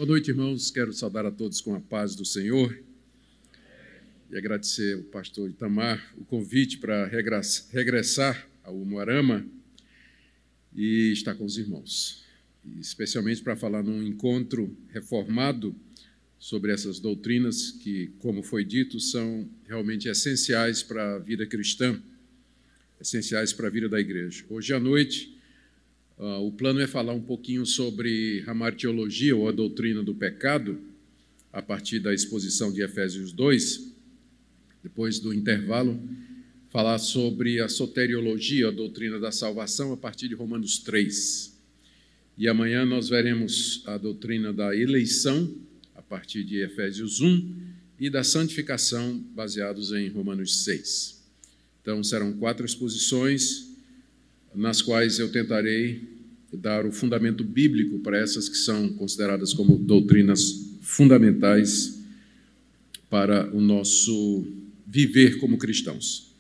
Boa noite, irmãos. Quero saudar a todos com a paz do Senhor e agradecer ao pastor Itamar o convite para regressar ao Umuarama e estar com os irmãos, e especialmente para falar num encontro reformado sobre essas doutrinas que, como foi dito, são realmente essenciais para a vida cristã, essenciais para a vida da igreja. Hoje à noite, o plano é falar um pouquinho sobre a martiologia ou a doutrina do pecado, a partir da exposição de Efésios 2. Depois do intervalo, falar sobre a soteriologia, a doutrina da salvação, a partir de Romanos 3. E amanhã nós veremos a doutrina da eleição, a partir de Efésios 1, e da santificação, baseados em Romanos 6. Então, serão 4 exposições, nas quais eu tentarei dar o fundamento bíblico para essas que são consideradas como doutrinas fundamentais para o nosso viver como cristãos.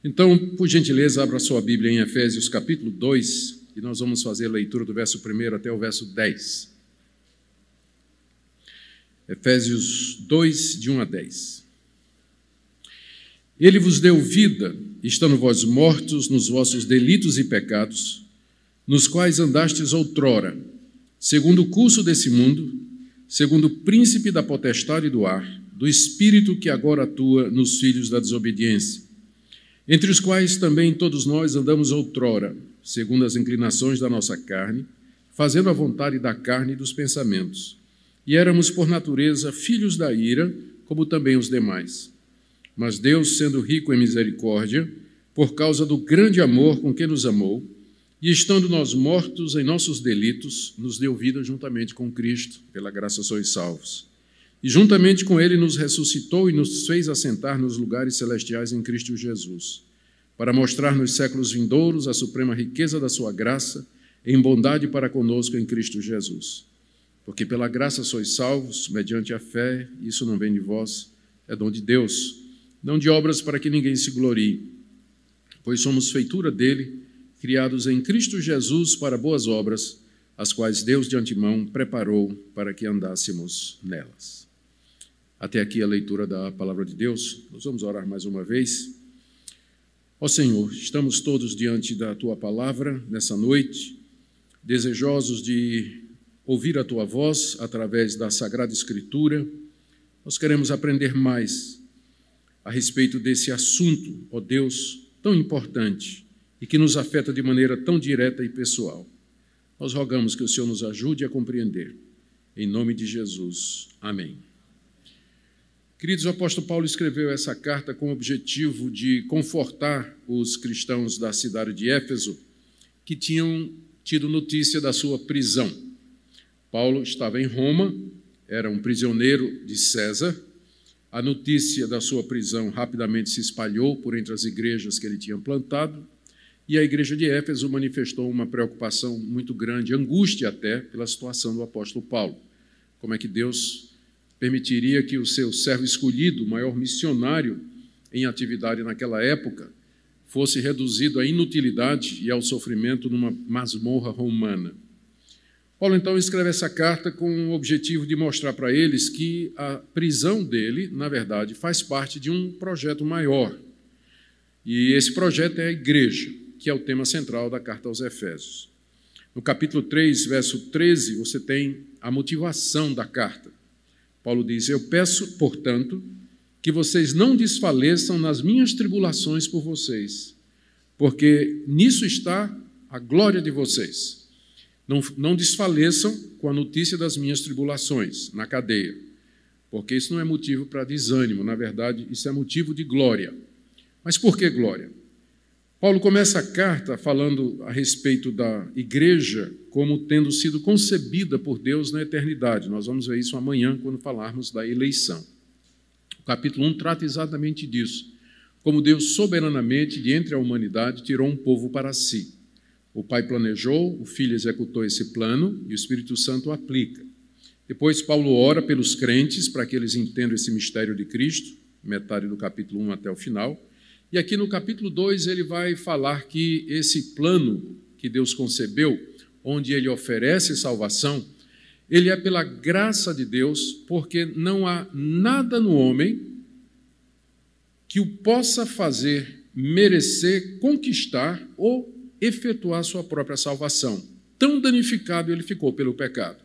Então, por gentileza, abra sua Bíblia em Efésios capítulo 2, e nós vamos fazer a leitura do verso 1 até o verso 10. Efésios 2, de 1 a 10. Ele vos deu vida, estando vós mortos nos vossos delitos e pecados, nos quais andastes outrora, segundo o curso desse mundo, segundo o príncipe da potestade do ar, do espírito que agora atua nos filhos da desobediência, entre os quais também todos nós andamos outrora, segundo as inclinações da nossa carne, fazendo a vontade da carne e dos pensamentos. E éramos, por natureza, filhos da ira, como também os demais. Mas Deus, sendo rico em misericórdia, por causa do grande amor com que nos amou, e estando nós mortos em nossos delitos, nos deu vida juntamente com Cristo, pela graça sois salvos. E juntamente com Ele nos ressuscitou e nos fez assentar nos lugares celestiais em Cristo Jesus, para mostrar nos séculos vindouros a suprema riqueza da sua graça, em bondade para conosco em Cristo Jesus. Porque pela graça sois salvos, mediante a fé, isso não vem de vós, é dom de Deus, não de obras para que ninguém se glorie, pois somos feitura dele, criados em Cristo Jesus para boas obras, as quais Deus de antemão preparou para que andássemos nelas. Até aqui a leitura da palavra de Deus. Nós vamos orar mais uma vez. Ó Senhor, estamos todos diante da Tua palavra nessa noite, desejosos de ouvir a Tua voz através da Sagrada Escritura. Nós queremos aprender mais a respeito desse assunto, ó Deus, tão importante e que nos afeta de maneira tão direta e pessoal. Nós rogamos que o Senhor nos ajude a compreender. Em nome de Jesus. Amém. Queridos, o apóstolo Paulo escreveu essa carta com o objetivo de confortar os cristãos da cidade de Éfeso que tinham tido notícia da sua prisão. Paulo estava em Roma, era um prisioneiro de César. A notícia da sua prisão rapidamente se espalhou por entre as igrejas que ele tinha plantado, e a igreja de Éfeso manifestou uma preocupação muito grande, angústia até, pela situação do apóstolo Paulo. Como é que Deus permitiria que o seu servo escolhido, o maior missionário em atividade naquela época, fosse reduzido à inutilidade e ao sofrimento numa masmorra romana? Paulo, então, escreve essa carta com o objetivo de mostrar para eles que a prisão dele, na verdade, faz parte de um projeto maior. E esse projeto é a igreja, que é o tema central da carta aos Efésios. No capítulo 3, verso 13, você tem a motivação da carta. Paulo diz: eu peço, portanto, que vocês não desfaleçam nas minhas tribulações por vocês, porque nisso está a glória de vocês. Não desfaleçam com a notícia das minhas tribulações na cadeia, porque isso não é motivo para desânimo, na verdade, isso é motivo de glória. Mas por que glória? Paulo começa a carta falando a respeito da igreja como tendo sido concebida por Deus na eternidade. Nós vamos ver isso amanhã, quando falarmos da eleição. O capítulo 1 trata exatamente disso, como Deus soberanamente, de entre a humanidade, tirou um povo para si. O Pai planejou, o Filho executou esse plano e o Espírito Santo o aplica. Depois, Paulo ora pelos crentes para que eles entendam esse mistério de Cristo, metade do capítulo 1 até o final. E aqui no capítulo 2 ele vai falar que esse plano que Deus concebeu, onde ele oferece salvação, ele é pela graça de Deus, porque não há nada no homem que o possa fazer merecer, conquistar ou efetuar sua própria salvação. Tão danificado ele ficou pelo pecado.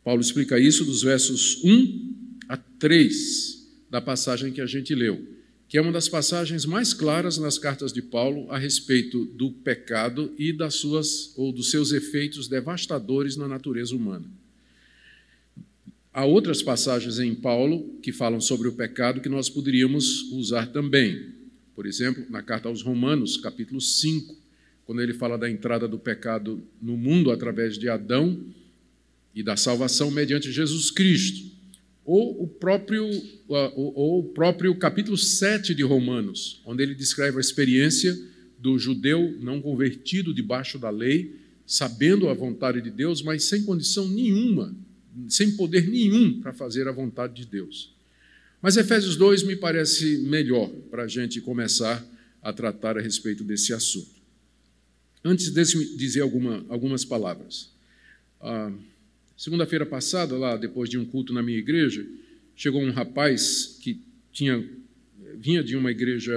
Paulo explica isso dos versos 1 a 3 da passagem que a gente leu, que é uma das passagens mais claras nas cartas de Paulo a respeito do pecado e dos seus efeitos devastadores na natureza humana. Há outras passagens em Paulo que falam sobre o pecado que nós poderíamos usar também. Por exemplo, na carta aos Romanos, capítulo 5, quando ele fala da entrada do pecado no mundo através de Adão e da salvação mediante Jesus Cristo. Ou o próprio capítulo 7 de Romanos, onde ele descreve a experiência do judeu não convertido debaixo da lei, sabendo a vontade de Deus, mas sem condição nenhuma, sem poder nenhum para fazer a vontade de Deus. Mas Efésios 2 me parece melhor para a gente começar a tratar a respeito desse assunto. Antes de dizer algumas palavras. Segunda-feira passada, lá depois de um culto na minha igreja, chegou um rapaz que vinha de uma igreja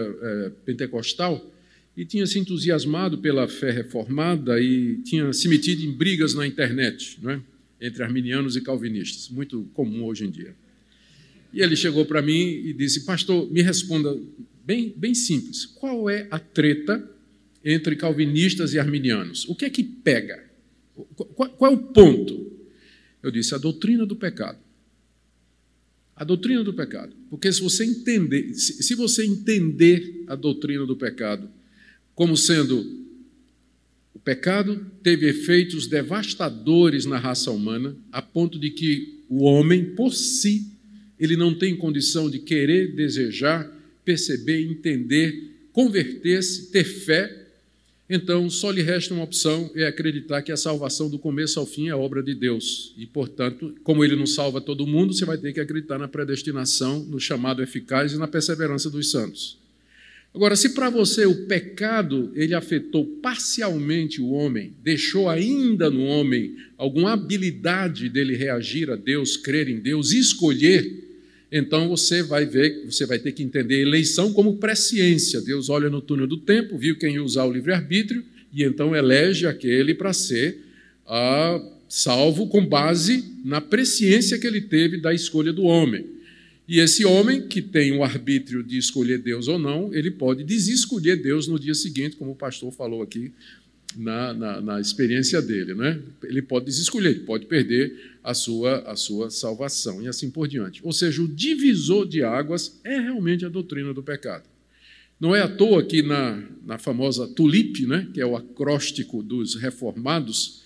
pentecostal e tinha se entusiasmado pela fé reformada e tinha se metido em brigas na internet, não é? Entre arminianos e calvinistas, muito comum hoje em dia. E ele chegou para mim e disse: pastor, me responda bem simples, qual é a treta entre calvinistas e arminianos? O que é que pega? Qual é o ponto? Eu disse: a doutrina do pecado. A doutrina do pecado. Porque se você entender a doutrina do pecado como sendo o pecado teve efeitos devastadores na raça humana, a ponto de que o homem, por si, ele não tem condição de querer, desejar, perceber, entender, converter-se, ter fé, então só lhe resta uma opção, é acreditar que a salvação do começo ao fim é obra de Deus. E, portanto, como ele não salva todo mundo, você vai ter que acreditar na predestinação, no chamado eficaz e na perseverança dos santos. Agora, se para você o pecado ele afetou parcialmente o homem, deixou ainda no homem alguma habilidade dele reagir a Deus, crer em Deus, escolher, então você vai ter que entender a eleição como presciência. Deus olha no túnel do tempo, viu quem ia usar o livre-arbítrio e então elege aquele para ser salvo com base na presciência que ele teve da escolha do homem. E esse homem, que tem o arbítrio de escolher Deus ou não, ele pode desescolher Deus no dia seguinte, como o pastor falou aqui na experiência dele, né? Ele pode desescolher, ele pode perder a sua salvação e assim por diante. Ou seja, o divisor de águas é realmente a doutrina do pecado. Não é à toa que na famosa TULIP, né, que é o acróstico dos reformados,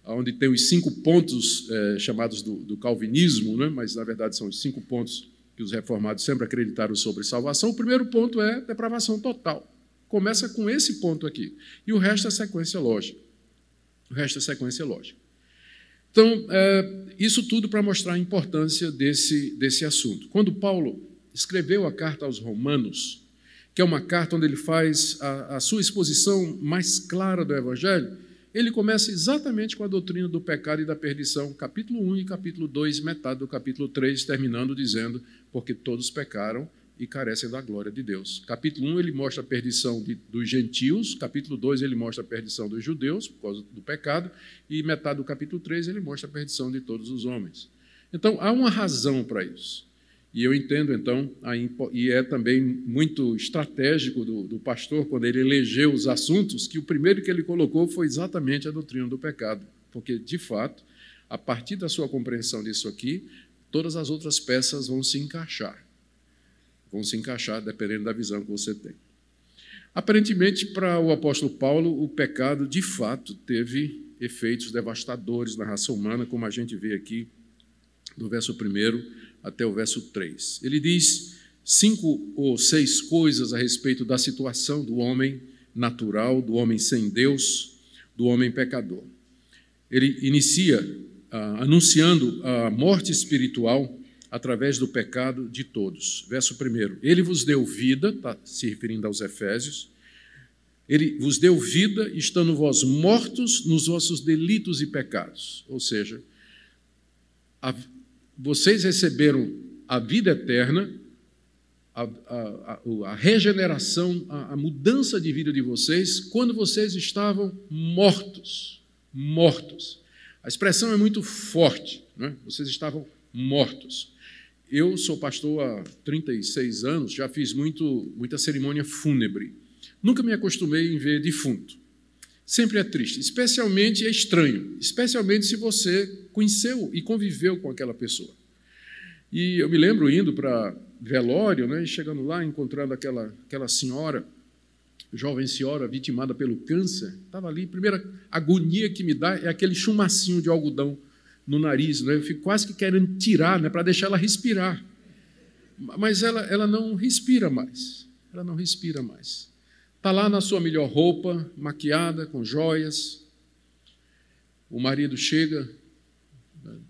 onde tem os 5 pontos chamados do calvinismo, né, mas na verdade são os 5 pontos que os reformados sempre acreditaram sobre salvação. O primeiro ponto é depravação total. Começa com esse ponto aqui. E o resto é sequência lógica. Então, isso tudo para mostrar a importância desse assunto. Quando Paulo escreveu a carta aos Romanos, que é uma carta onde ele faz a sua exposição mais clara do Evangelho, ele começa exatamente com a doutrina do pecado e da perdição, capítulo 1 e capítulo 2, metade do capítulo 3, terminando dizendo, porque todos pecaram e carecem da glória de Deus. Capítulo 1 ele mostra a perdição dos gentios, capítulo 2 ele mostra a perdição dos judeus, por causa do pecado, e metade do capítulo 3 ele mostra a perdição de todos os homens. Então, há uma razão para isso. E eu entendo, então, e é também muito estratégico do pastor, quando ele elegeu os assuntos, que o primeiro que ele colocou foi exatamente a doutrina do pecado. Porque, de fato, a partir da sua compreensão disso aqui, todas as outras peças vão se encaixar. Vão se encaixar dependendo da visão que você tem. Aparentemente, para o apóstolo Paulo, o pecado, de fato, teve efeitos devastadores na raça humana, como a gente vê aqui do verso 1 até o verso 3. Ele diz 5 ou 6 coisas a respeito da situação do homem natural, do homem sem Deus, do homem pecador. Ele inicia anunciando a morte espiritual através do pecado de todos. Verso 1. Ele vos deu vida, está se referindo aos Efésios, ele vos deu vida, estando vós mortos nos vossos delitos e pecados. Ou seja, vocês receberam a vida eterna, a regeneração, a mudança de vida de vocês, quando vocês estavam mortos. Mortos. A expressão é muito forte, né? Vocês estavam mortos. Eu sou pastor há 36 anos, já fiz muita cerimônia fúnebre. Nunca me acostumei em ver defunto. Sempre é triste, especialmente é estranho, especialmente se você conheceu e conviveu com aquela pessoa. E eu me lembro indo para velório, né, e chegando lá, encontrando aquela senhora, jovem senhora vitimada pelo câncer, estava ali. A primeira agonia que me dá é aquele chumacinho de algodão no nariz, né? Eu fico quase que querendo tirar, né, para deixar ela respirar. Mas ela não respira mais. Ela não respira mais. Está lá na sua melhor roupa, maquiada, com joias. O marido chega,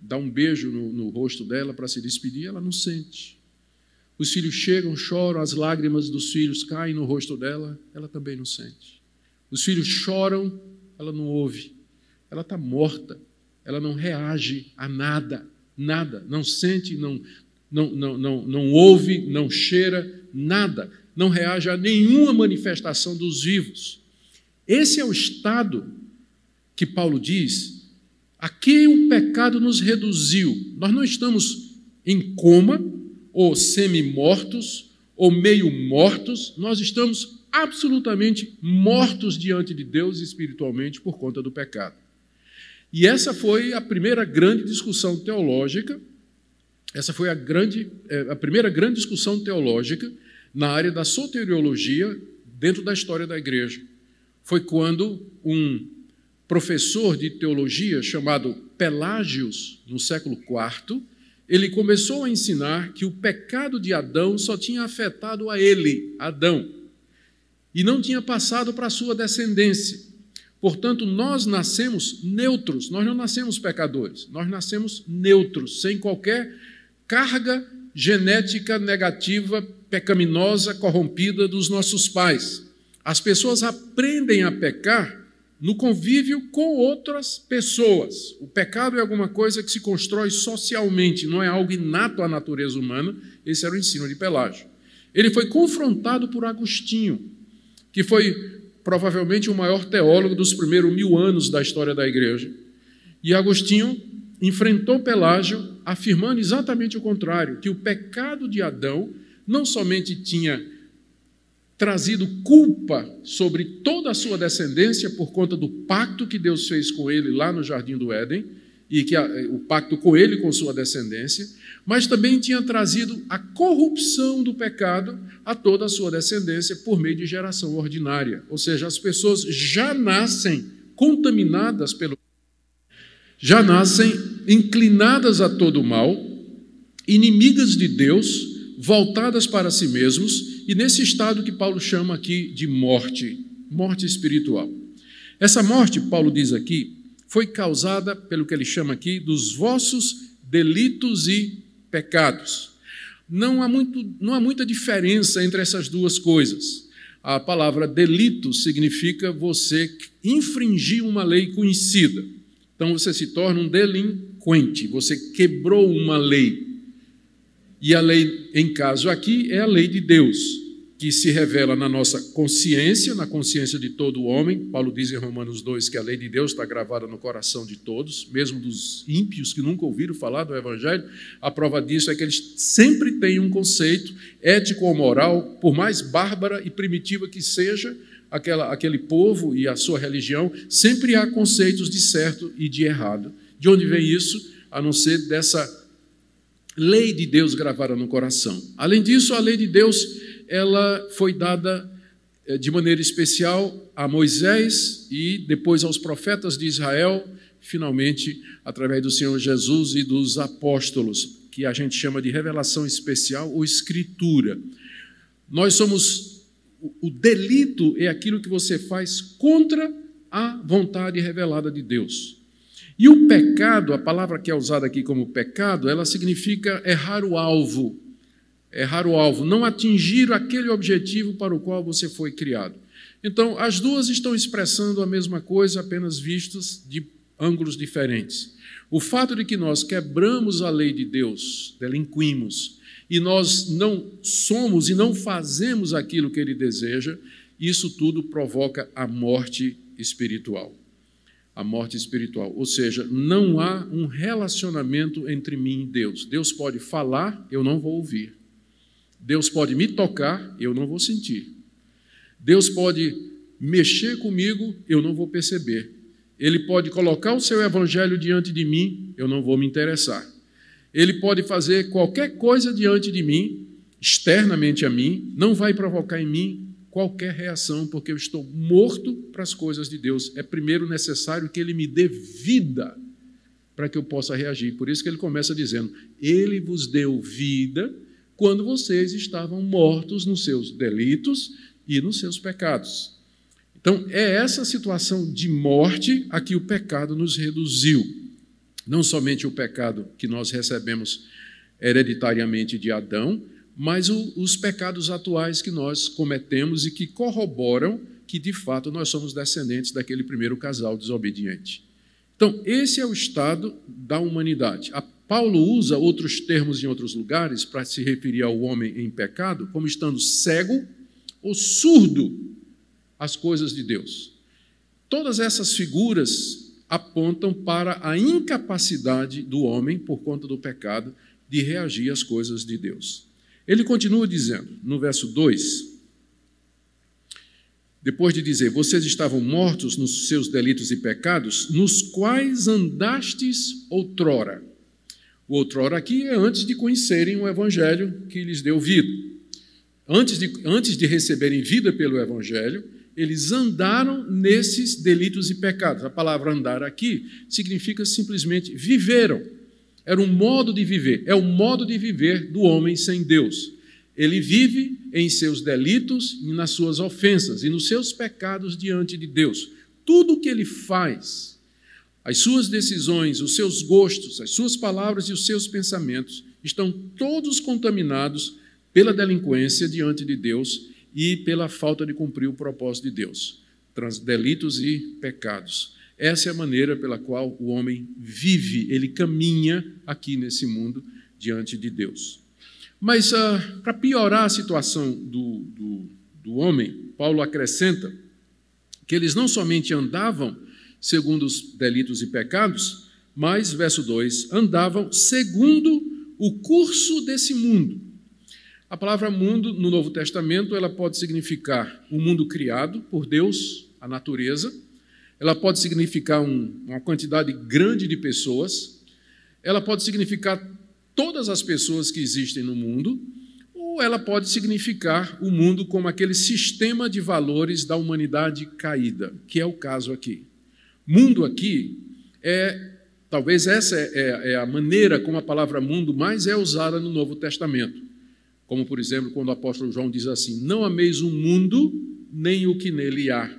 dá um beijo no rosto dela para se despedir, ela não sente. Os filhos chegam, choram, as lágrimas dos filhos caem no rosto dela, ela também não sente. Os filhos choram, ela não ouve. Ela está morta, ela não reage a nada, nada, não sente, não ouve, não cheira, nada, não reage a nenhuma manifestação dos vivos. Esse é o estado que Paulo diz, a que o pecado nos reduziu. Nós não estamos em coma, ou semi-mortos, ou meio mortos, nós estamos absolutamente mortos diante de Deus espiritualmente por conta do pecado. E essa foi a primeira grande discussão teológica, essa foi a primeira grande discussão teológica na área da soteriologia dentro da história da igreja. Foi quando um professor de teologia chamado Pelágios, no século IV, ele começou a ensinar que o pecado de Adão só tinha afetado a ele, Adão, e não tinha passado para a sua descendência. Portanto, nós nascemos neutros, nós não nascemos pecadores, nós nascemos neutros, sem qualquer carga genética negativa, pecaminosa, corrompida dos nossos pais. As pessoas aprendem a pecar no convívio com outras pessoas. O pecado é alguma coisa que se constrói socialmente, não é algo inato à natureza humana. Esse era o ensino de Pelágio. Ele foi confrontado por Agostinho, que foi provavelmente o maior teólogo dos primeiros 1000 anos da história da igreja. E Agostinho enfrentou Pelágio, afirmando exatamente o contrário, que o pecado de Adão não somente tinha trazido culpa sobre toda a sua descendência por conta do pacto que Deus fez com ele lá no Jardim do Éden, e que o pacto com ele e com sua descendência, mas também tinha trazido a corrupção do pecado a toda a sua descendência por meio de geração ordinária. Ou seja, as pessoas já nascem contaminadas pelo já nascem inclinadas a todo o mal, inimigas de Deus, voltadas para si mesmos, e nesse estado que Paulo chama aqui de morte, morte espiritual. Essa morte, Paulo diz aqui, foi causada pelo que ele chama aqui dos vossos delitos e pecados. Não há muita diferença entre essas duas coisas. A palavra delito significa você infringir uma lei conhecida. Então você se torna um delinquente, você quebrou uma lei. E a lei, em caso aqui, é a lei de Deus, que se revela na nossa consciência, na consciência de todo homem. Paulo diz em Romanos 2 que a lei de Deus está gravada no coração de todos, mesmo dos ímpios que nunca ouviram falar do Evangelho. A prova disso é que eles sempre têm um conceito ético ou moral, por mais bárbara e primitiva que seja aquele povo e a sua religião, sempre há conceitos de certo e de errado. De onde vem isso? A não ser dessa lei de Deus gravada no coração. Além disso, a lei de Deus ela foi dada de maneira especial a Moisés e depois aos profetas de Israel, finalmente através do Senhor Jesus e dos apóstolos, que a gente chama de revelação especial ou escritura. Nós somos, o delito é aquilo que você faz contra a vontade revelada de Deus. E o pecado, a palavra que é usada aqui como pecado, ela significa errar o alvo. Errar o alvo, não atingir aquele objetivo para o qual você foi criado. Então, as duas estão expressando a mesma coisa, apenas vistas de ângulos diferentes. O fato de que nós quebramos a lei de Deus, delinquimos, e nós não somos e não fazemos aquilo que Ele deseja, isso tudo provoca a morte espiritual. A morte espiritual, ou seja, não há um relacionamento entre mim e Deus. Deus pode falar, eu não vou ouvir. Deus pode me tocar, eu não vou sentir. Deus pode mexer comigo, eu não vou perceber. Ele pode colocar o seu evangelho diante de mim, eu não vou me interessar. Ele pode fazer qualquer coisa diante de mim, externamente a mim, não vai provocar em mim qualquer reação, porque eu estou morto para as coisas de Deus. É primeiro necessário que Ele me dê vida para que eu possa reagir. Por isso que ele começa dizendo, Ele vos deu vida quando vocês estavam mortos nos seus delitos e nos seus pecados. Então, é essa situação de morte a que o pecado nos reduziu. Não somente o pecado que nós recebemos hereditariamente de Adão, mas os pecados atuais que nós cometemos e que corroboram que, de fato, nós somos descendentes daquele primeiro casal desobediente. Então, esse é o estado da humanidade. Paulo usa outros termos em outros lugares para se referir ao homem em pecado, como estando cego ou surdo às coisas de Deus. Todas essas figuras apontam para a incapacidade do homem, por conta do pecado, de reagir às coisas de Deus. Ele continua dizendo, no verso 2, depois de dizer, vocês estavam mortos nos seus delitos e pecados, nos quais andastes outrora. O outrora aqui é antes de conhecerem o evangelho que lhes deu vida. Antes de receberem vida pelo evangelho, eles andaram nesses delitos e pecados. A palavra andar aqui significa simplesmente viveram. Era um modo de viver, é o modo de viver do homem sem Deus. Ele vive em seus delitos e nas suas ofensas e nos seus pecados diante de Deus. Tudo o que ele faz, as suas decisões, os seus gostos, as suas palavras e os seus pensamentos estão todos contaminados pela delinquência diante de Deus e pela falta de cumprir o propósito de Deus. Delitos e pecados. Essa é a maneira pela qual o homem vive, ele caminha aqui nesse mundo diante de Deus. Mas, para piorar a situação do homem, Paulo acrescenta que eles não somente andavam segundo os delitos e pecados, mas, verso 2, andavam segundo o curso desse mundo. A palavra mundo, no Novo Testamento, ela pode significar o mundo criado por Deus, a natureza. Ela pode significar uma quantidade grande de pessoas, ela pode significar todas as pessoas que existem no mundo, ou ela pode significar o mundo como aquele sistema de valores da humanidade caída, que é o caso aqui. Mundo aqui talvez essa é a maneira como a palavra mundo mais é usada no Novo Testamento. Como, por exemplo, quando o apóstolo João diz assim, não ameis o mundo, nem o que nele há.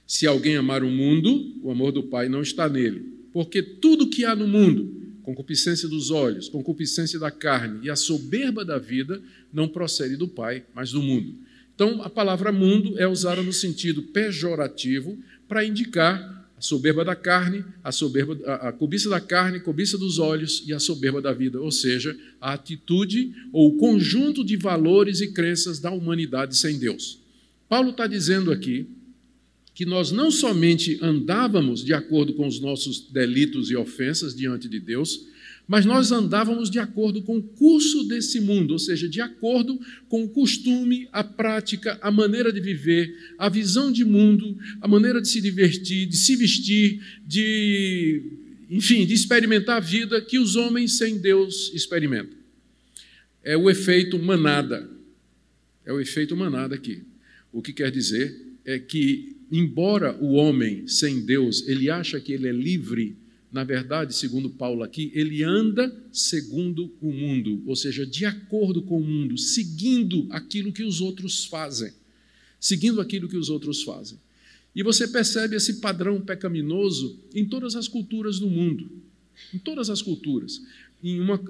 Se alguém amar o mundo, o amor do Pai não está nele. Porque tudo que há no mundo, concupiscência dos olhos, concupiscência da carne e a soberba da vida, não procede do Pai, mas do mundo. Então, a palavra mundo é usada no sentido pejorativo para indicar a soberba da carne, a cobiça da carne, cobiça dos olhos e a soberba da vida, ou seja, a atitude ou o conjunto de valores e crenças da humanidade sem Deus. Paulo está dizendo aqui que nós não somente andávamos de acordo com os nossos delitos e ofensas diante de Deus, mas nós andávamos de acordo com o curso desse mundo, ou seja, de acordo com o costume, a prática, a maneira de viver, a visão de mundo, a maneira de se divertir, de se vestir, de experimentar a vida que os homens sem Deus experimentam. É o efeito manada. É o efeito manada aqui. O que quer dizer é que, embora o homem sem Deus, ele acha que ele é livre, na verdade, segundo Paulo aqui, ele anda segundo o mundo, ou seja, de acordo com o mundo, seguindo aquilo que os outros fazem. Seguindo aquilo que os outros fazem. E você percebe esse padrão pecaminoso em todas as culturas do mundo. Em todas as culturas.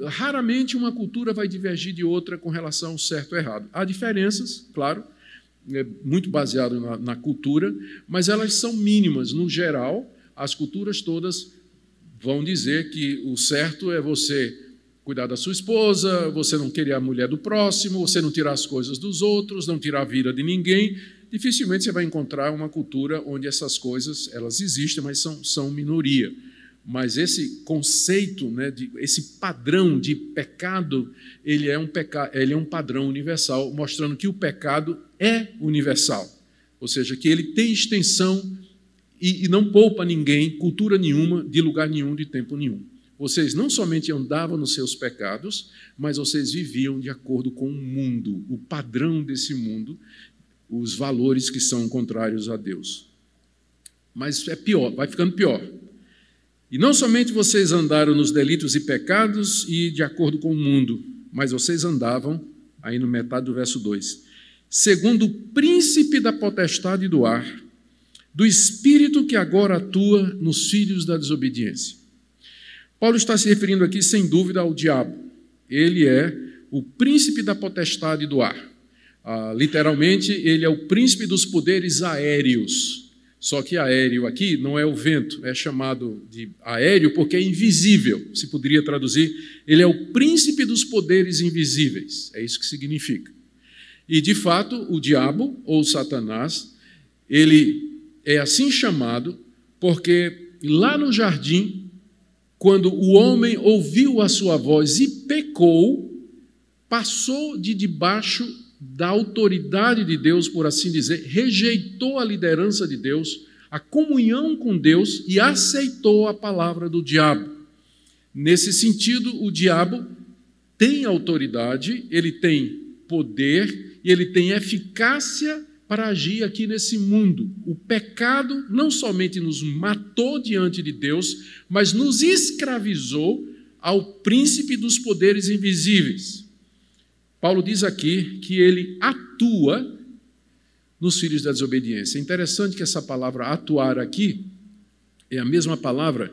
Raramente uma cultura vai divergir de outra com relação ao certo ou errado. Há diferenças, claro, muito baseado na cultura, mas elas são mínimas. No geral, as culturas todas vão dizer que o certo é você cuidar da sua esposa, você não querer a mulher do próximo, você não tirar as coisas dos outros, não tirar a vida de ninguém. Dificilmente você vai encontrar uma cultura onde essas coisas elas existem, mas são minoria. Mas esse conceito, né, esse padrão de pecado, ele é um padrão universal, mostrando que o pecado é universal. Ou seja, que ele tem extensão e não poupa ninguém, cultura nenhuma, de lugar nenhum, de tempo nenhum. Vocês não somente andavam nos seus pecados, mas vocês viviam de acordo com o mundo, o padrão desse mundo, os valores que são contrários a Deus. Mas é pior, vai ficando pior. E não somente vocês andaram nos delitos e pecados e de acordo com o mundo, mas vocês andavam, aí no metade do verso 2, segundo o príncipe da potestade do ar, do espírito que agora atua nos filhos da desobediência. Paulo está se referindo aqui, sem dúvida, ao diabo. Ele é o príncipe da potestade do ar. Literalmente, ele é o príncipe dos poderes aéreos. Só que aéreo aqui não é o vento, é chamado de aéreo porque é invisível, se poderia traduzir. Ele é o príncipe dos poderes invisíveis, é isso que significa. E, de fato, o diabo, ou Satanás, ele é assim chamado porque lá no jardim, quando o homem ouviu a sua voz e pecou, passou de debaixo da autoridade de Deus, por assim dizer, rejeitou a liderança de Deus, a comunhão com Deus e aceitou a palavra do diabo. Nesse sentido, o diabo tem autoridade, ele tem poder e ele tem eficácia para agir aqui nesse mundo. O pecado não somente nos matou diante de Deus, mas nos escravizou ao príncipe dos poderes invisíveis. Paulo diz aqui que ele atua nos filhos da desobediência. É interessante que essa palavra atuar aqui é a mesma palavra,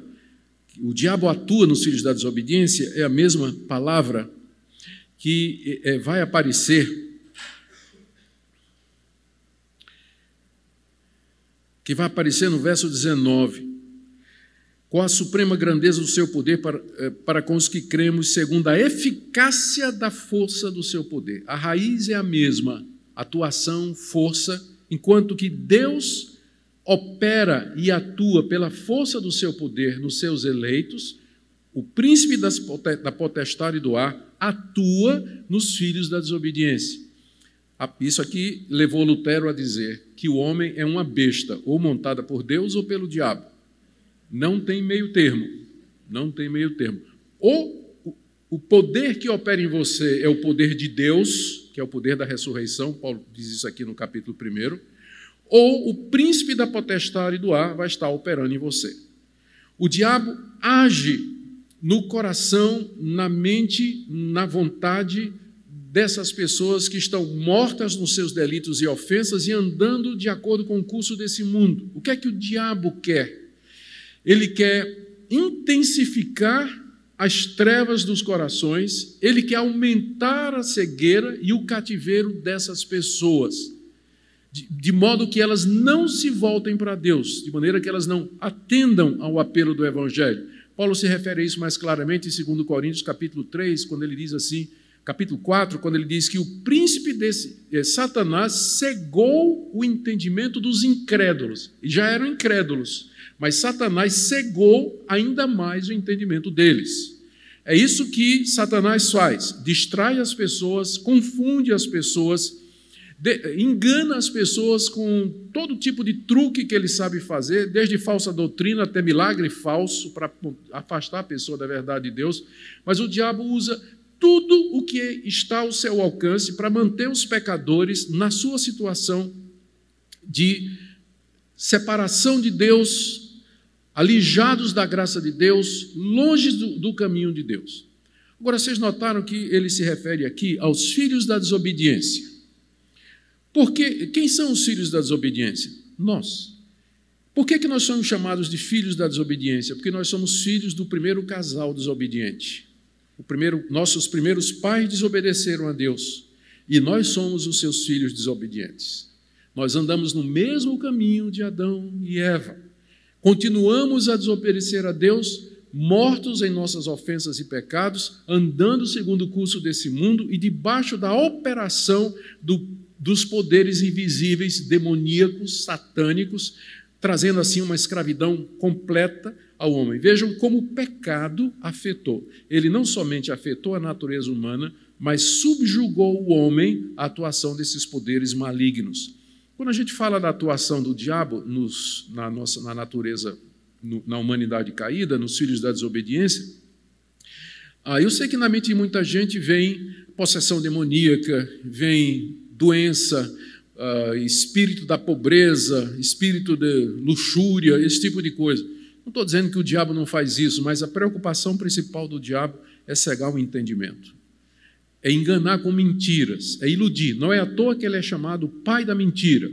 o diabo atua nos filhos da desobediência, é a mesma palavra que vai aparecer no verso 19, com a suprema grandeza do seu poder para com os que cremos, segundo a eficácia da força do seu poder. A raiz é a mesma, atuação, força, enquanto que Deus opera e atua pela força do seu poder nos seus eleitos, o príncipe da potestade do ar atua nos filhos da desobediência. Isso aqui levou Lutero a dizer que o homem é uma besta, ou montada por Deus ou pelo diabo. Não tem meio termo. Não tem meio termo. Ou o poder que opera em você é o poder de Deus, que é o poder da ressurreição, Paulo diz isso aqui no capítulo 1, ou o príncipe da potestade do ar vai estar operando em você. O diabo age no coração, na mente, na vontade dessas pessoas que estão mortas nos seus delitos e ofensas e andando de acordo com o curso desse mundo. O que é que o diabo quer? Ele quer intensificar as trevas dos corações, ele quer aumentar a cegueira e o cativeiro dessas pessoas, de modo que elas não se voltem para Deus, de maneira que elas não atendam ao apelo do Evangelho. Paulo se refere a isso mais claramente em 2 Coríntios, capítulo 3, quando ele diz assim, capítulo 4, quando ele diz que o príncipe Satanás cegou o entendimento dos incrédulos, e já eram incrédulos, mas Satanás cegou ainda mais o entendimento deles. É isso que Satanás faz, distrai as pessoas, confunde as pessoas, engana as pessoas com todo tipo de truque que ele sabe fazer, desde falsa doutrina até milagre falso, para afastar a pessoa da verdade de Deus, mas o diabo usa tudo o que está ao seu alcance para manter os pecadores na sua situação de separação de Deus, alijados da graça de Deus, longe do caminho de Deus. Agora, vocês notaram que ele se refere aqui aos filhos da desobediência. Porque quem são os filhos da desobediência? Nós. Por que nós somos chamados de filhos da desobediência? Porque nós somos filhos do primeiro casal desobediente. Nossos primeiros pais desobedeceram a Deus e nós somos os seus filhos desobedientes. Nós andamos no mesmo caminho de Adão e Eva. Continuamos a desobedecer a Deus, mortos em nossas ofensas e pecados, andando segundo o curso desse mundo e debaixo da operação dos poderes invisíveis, demoníacos, satânicos, trazendo assim uma escravidão completa ao homem. Vejam como o pecado afetou. Ele não somente afetou a natureza humana, mas subjugou o homem à atuação desses poderes malignos. Quando a gente fala da atuação do diabo na natureza, na humanidade caída, nos filhos da desobediência, eu sei que na mente de muita gente vem possessão demoníaca, vem doença, espírito da pobreza, espírito de luxúria, esse tipo de coisa. Não estou dizendo que o diabo não faz isso, mas a preocupação principal do diabo é cegar o entendimento, é enganar com mentiras, é iludir. Não é à toa que ele é chamado pai da mentira.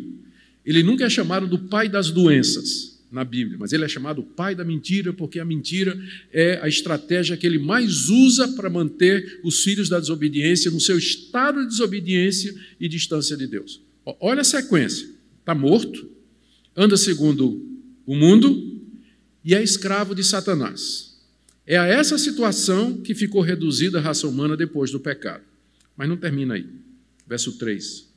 Ele nunca é chamado do pai das doenças na Bíblia, mas ele é chamado pai da mentira porque a mentira é a estratégia que ele mais usa para manter os filhos da desobediência no seu estado de desobediência e distância de Deus. Olha a sequência. Está morto, anda segundo o mundo e é escravo de Satanás. É a essa situação que ficou reduzida a raça humana depois do pecado. Mas não termina aí. Verso 3.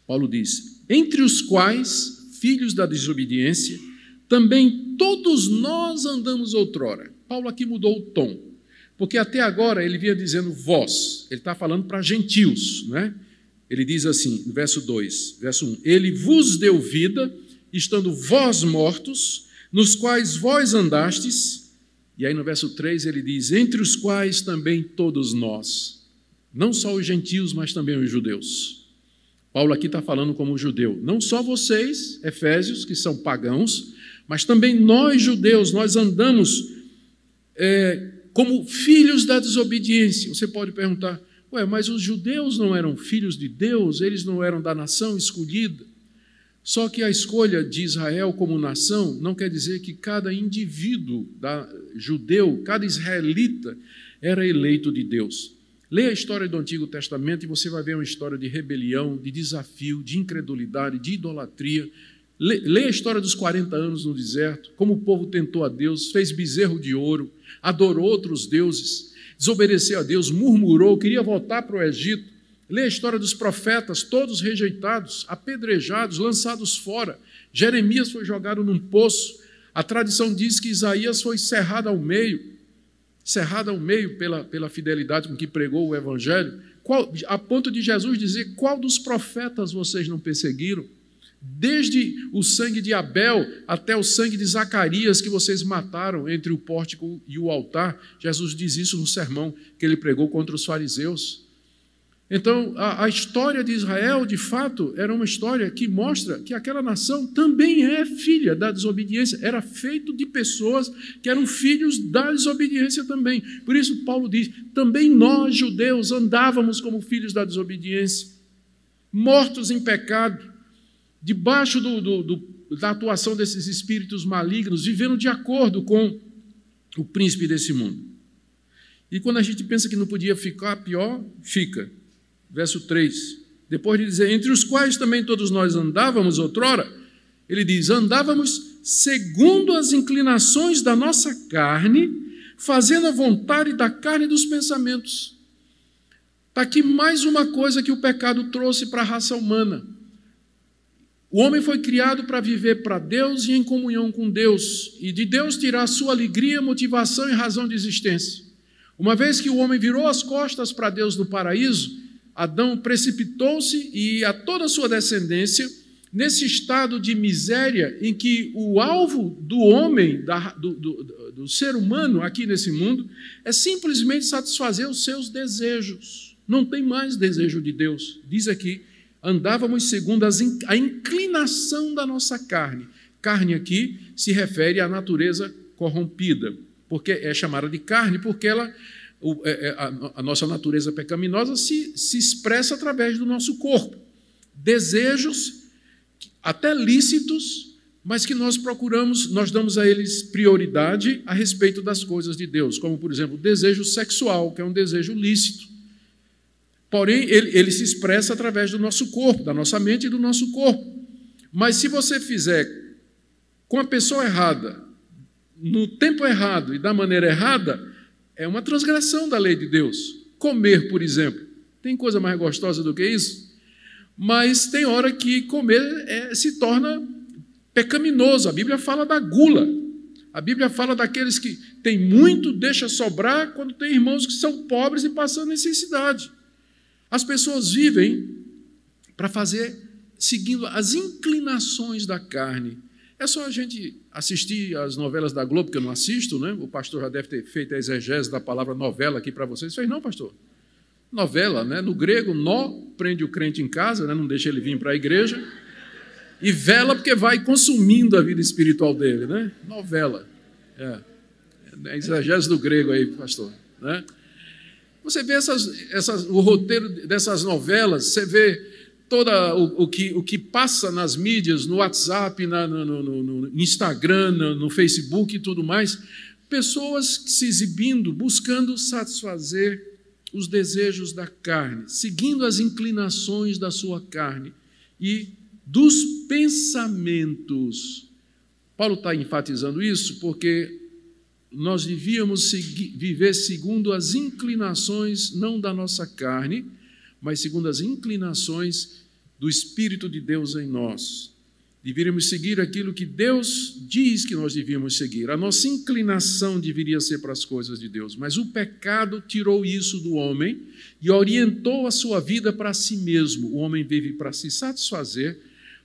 Paulo diz: entre os quais, filhos da desobediência, também todos nós andamos outrora. Paulo aqui mudou o tom, porque até agora ele vinha dizendo vós. Ele está falando para gentios, não é? Ele diz assim, no verso 2, verso 1, ele vos deu vida, estando vós mortos, nos quais vós andastes. E aí no verso 3 ele diz, entre os quais também todos nós, não só os gentios, mas também os judeus. Paulo aqui está falando como judeu, não só vocês, efésios, que são pagãos, mas também nós, judeus, nós andamos como filhos da desobediência. Você pode perguntar, mas os judeus não eram filhos de Deus, eles não eram da nação escolhida? Só que a escolha de Israel como nação não quer dizer que cada indivíduo judeu, cada israelita era eleito de Deus. Leia a história do Antigo Testamento e você vai ver uma história de rebelião, de desafio, de incredulidade, de idolatria. Leia a história dos 40 anos no deserto, como o povo tentou a Deus, fez bezerro de ouro, adorou outros deuses, desobedeceu a Deus, murmurou, queria voltar para o Egito. Leia a história dos profetas, todos rejeitados, apedrejados, lançados fora. Jeremias foi jogado num poço. A tradição diz que Isaías foi cerrado ao meio pela fidelidade com que pregou o Evangelho, a ponto de Jesus dizer, qual dos profetas vocês não perseguiram? Desde o sangue de Abel até o sangue de Zacarias que vocês mataram entre o pórtico e o altar. Jesus diz isso no sermão que ele pregou contra os fariseus. Então, a história de Israel, de fato, era uma história que mostra que aquela nação também é filha da desobediência. Era feito de pessoas que eram filhos da desobediência também. Por isso, Paulo diz, também nós, judeus, andávamos como filhos da desobediência, mortos em pecado, debaixo da atuação desses espíritos malignos, vivendo de acordo com o príncipe desse mundo. E quando a gente pensa que não podia ficar pior, fica. Verso 3, depois de dizer, entre os quais também todos nós andávamos outrora, ele diz, andávamos segundo as inclinações da nossa carne, fazendo a vontade da carne e dos pensamentos. Está aqui mais uma coisa que o pecado trouxe para a raça humana. O homem foi criado para viver para Deus e em comunhão com Deus, e de Deus tirar sua alegria, motivação e razão de existência. Uma vez que o homem virou as costas para Deus no paraíso, Adão precipitou-se e a toda a sua descendência nesse estado de miséria em que o alvo do homem, do ser humano aqui nesse mundo, é simplesmente satisfazer os seus desejos. Não tem mais desejo de Deus. Diz aqui, andávamos segundo a inclinação da nossa carne. Carne aqui se refere à natureza corrompida, porque é chamada de carne porque a nossa natureza pecaminosa se expressa através do nosso corpo. Desejos, até lícitos, mas que nós procuramos, nós damos a eles prioridade a respeito das coisas de Deus, como, por exemplo, o desejo sexual, que é um desejo lícito. Porém, ele se expressa através do nosso corpo, da nossa mente e do nosso corpo. Mas se você fizer com a pessoa errada, no tempo errado e da maneira errada, é uma transgressão da lei de Deus. Comer, por exemplo, tem coisa mais gostosa do que isso? Mas tem hora que comer se torna pecaminoso. A Bíblia fala da gula. A Bíblia fala daqueles que têm muito, deixa sobrar, quando tem irmãos que são pobres e passando necessidade. As pessoas vivem para fazer, seguindo as inclinações da carne. É só a gente assistir as novelas da Globo, que eu não assisto, né? O pastor já deve ter feito a exegese da palavra novela aqui para vocês. Fez não, pastor? Novela, né? No grego, nó prende o crente em casa, né? Não deixa ele vir para a igreja. E vela porque vai consumindo a vida espiritual dele, né? Novela. É exegese do grego aí, pastor, né? Você vê o roteiro dessas novelas, você vê todo o que passa nas mídias, no WhatsApp, no Instagram, no Facebook e tudo mais, pessoas se exibindo, buscando satisfazer os desejos da carne, seguindo as inclinações da sua carne e dos pensamentos. Paulo está enfatizando isso porque nós devíamos viver segundo as inclinações, não da nossa carne, mas segundo as inclinações do Espírito de Deus em nós. Deveríamos seguir aquilo que Deus diz que nós devíamos seguir. A nossa inclinação deveria ser para as coisas de Deus, mas o pecado tirou isso do homem e orientou a sua vida para si mesmo. O homem vive para se satisfazer,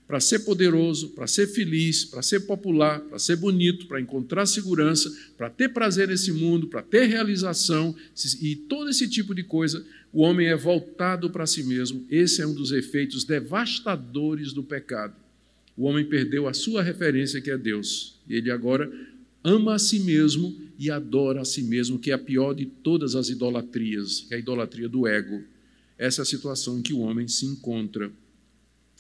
para ser poderoso, para ser feliz, para ser popular, para ser bonito, para encontrar segurança, para ter prazer nesse mundo, para ter realização e todo esse tipo de coisa. O homem é voltado para si mesmo. Esse é um dos efeitos devastadores do pecado. O homem perdeu a sua referência, que é Deus. E ele agora ama a si mesmo e adora a si mesmo, que é a pior de todas as idolatrias, que é a idolatria do ego. Essa é a situação em que o homem se encontra.